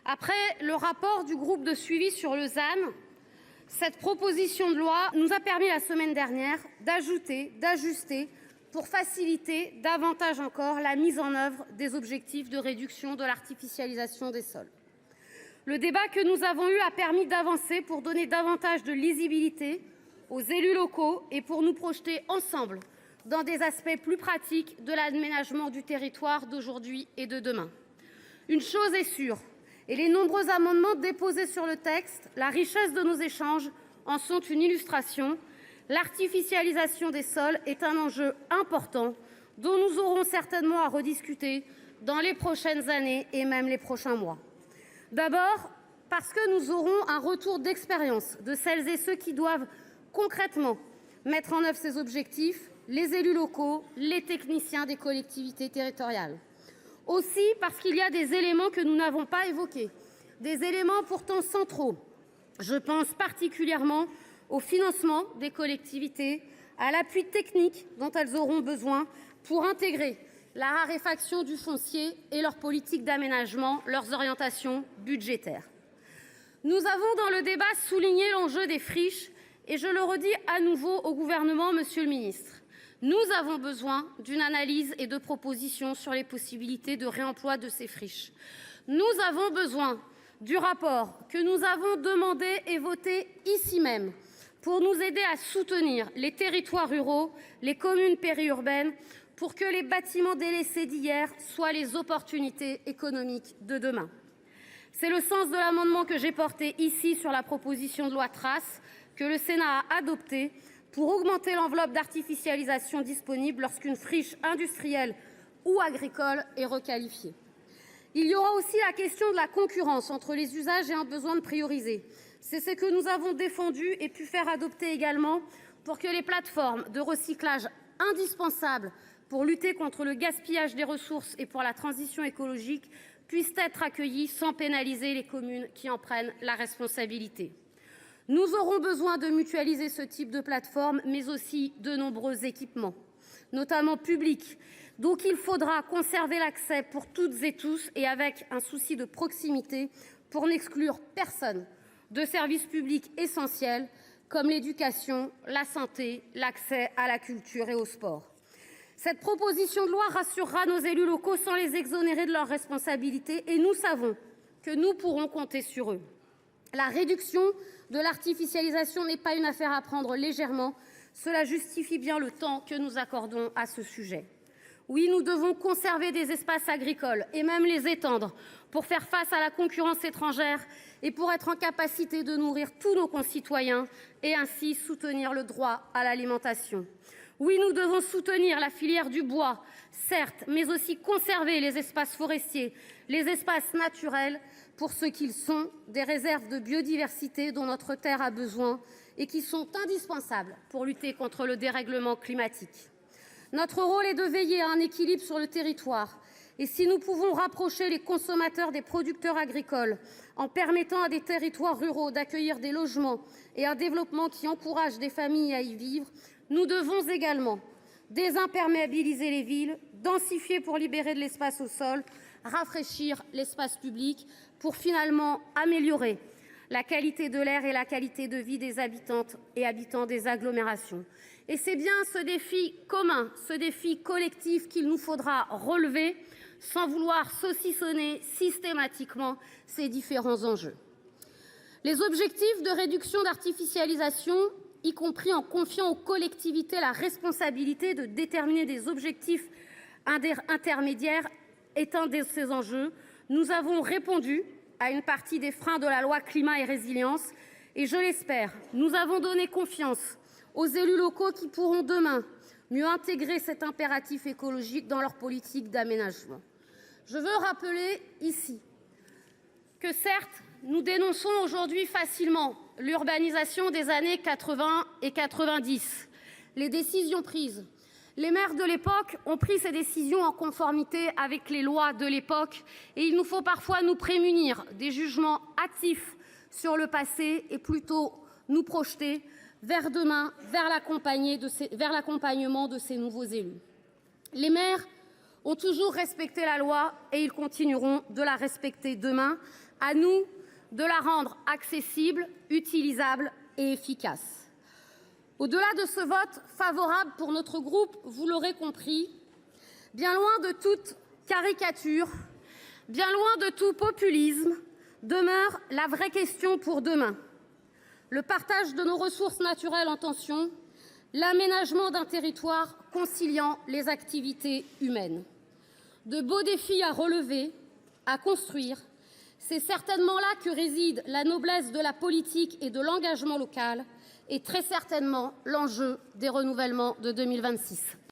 Après le rapport du groupe de suivi sur le ZAN, cette proposition de loi nous a permis la semaine dernière d'ajouter, d'ajuster pour faciliter davantage encore la mise en œuvre des objectifs de réduction de l'artificialisation des sols. Le débat que nous avons eu a permis d'avancer pour donner davantage de lisibilité aux élus locaux et pour nous projeter ensemble dans des aspects plus pratiques de l'aménagement du territoire d'aujourd'hui et de demain. Une chose est sûre, et les nombreux amendements déposés sur le texte, la richesse de nos échanges en sont une illustration. L'artificialisation des sols est un enjeu important dont nous aurons certainement à rediscuter dans les prochaines années et même les prochains mois. D'abord, parce que nous aurons un retour d'expérience de celles et ceux qui doivent concrètement mettre en œuvre ces objectifs, les élus locaux, les techniciens des collectivités territoriales. Aussi parce qu'il y a des éléments que nous n'avons pas évoqués, des éléments pourtant centraux. Je pense particulièrement au financement des collectivités, à l'appui technique dont elles auront besoin pour intégrer la raréfaction du foncier et leur politique d'aménagement, leurs orientations budgétaires. Nous avons dans le débat souligné l'enjeu des friches et je le redis à nouveau au gouvernement, monsieur le ministre. Nous avons besoin d'une analyse et de propositions sur les possibilités de réemploi de ces friches. Nous avons besoin du rapport que nous avons demandé et voté ici même pour nous aider à soutenir les territoires ruraux, les communes périurbaines, pour que les bâtiments délaissés d'hier soient les opportunités économiques de demain. C'est le sens de l'amendement que j'ai porté ici sur la proposition de loi Trace que le Sénat a adoptée pour augmenter l'enveloppe d'artificialisation disponible lorsqu'une friche industrielle ou agricole est requalifiée. Il y aura aussi la question de la concurrence entre les usages et un besoin de prioriser. C'est ce que nous avons défendu et pu faire adopter également pour que les plateformes de recyclage indispensables pour lutter contre le gaspillage des ressources et pour la transition écologique puissent être accueillies sans pénaliser les communes qui en prennent la responsabilité. Nous aurons besoin de mutualiser ce type de plateforme, mais aussi de nombreux équipements, notamment publics, donc il faudra conserver l'accès pour toutes et tous et avec un souci de proximité pour n'exclure personne de services publics essentiels comme l'éducation, la santé, l'accès à la culture et au sport. Cette proposition de loi rassurera nos élus locaux sans les exonérer de leurs responsabilités et nous savons que nous pourrons compter sur eux. La réduction de l'artificialisation n'est pas une affaire à prendre légèrement. Cela justifie bien le temps que nous accordons à ce sujet. Oui, nous devons conserver des espaces agricoles et même les étendre pour faire face à la concurrence étrangère et pour être en capacité de nourrir tous nos concitoyens et ainsi soutenir le droit à l'alimentation. Oui, nous devons soutenir la filière du bois, certes, mais aussi conserver les espaces forestiers, les espaces naturels pour ce qu'ils sont, des réserves de biodiversité dont notre terre a besoin et qui sont indispensables pour lutter contre le dérèglement climatique. Notre rôle est de veiller à un équilibre sur le territoire. Et si nous pouvons rapprocher les consommateurs des producteurs agricoles en permettant à des territoires ruraux d'accueillir des logements et un développement qui encourage des familles à y vivre, nous devons également désimperméabiliser les villes, densifier pour libérer de l'espace au sol, rafraîchir l'espace public pour finalement améliorer la qualité de l'air et la qualité de vie des habitantes et habitants des agglomérations. Et c'est bien ce défi commun, ce défi collectif qu'il nous faudra relever sans vouloir saucissonner systématiquement ces différents enjeux. Les objectifs de réduction d'artificialisation, y compris en confiant aux collectivités la responsabilité de déterminer des objectifs intermédiaires, est un de ces enjeux. Nous avons répondu à une partie des freins de la loi climat et résilience et je l'espère, nous avons donné confiance aux élus locaux qui pourront demain mieux intégrer cet impératif écologique dans leur politique d'aménagement. Je veux rappeler ici que certes, nous dénonçons aujourd'hui facilement l'urbanisation des années 80 et 90, les décisions prises. Les maires de l'époque ont pris ces décisions en conformité avec les lois de l'époque et il nous faut parfois nous prémunir des jugements hâtifs sur le passé et plutôt nous projeter vers demain, vers l'accompagnement de ces nouveaux élus. Les maires ont toujours respecté la loi et ils continueront de la respecter demain À nous de la rendre accessible, utilisable et efficace. Au-delà de ce vote favorable pour notre groupe, vous l'aurez compris, bien loin de toute caricature, bien loin de tout populisme, demeure la vraie question pour demain. Le partage de nos ressources naturelles en tension, l'aménagement d'un territoire conciliant les activités humaines. De beaux défis à relever, à construire. C'est certainement là que réside la noblesse de la politique et de l'engagement local, et très certainement l'enjeu des renouvellements de 2026.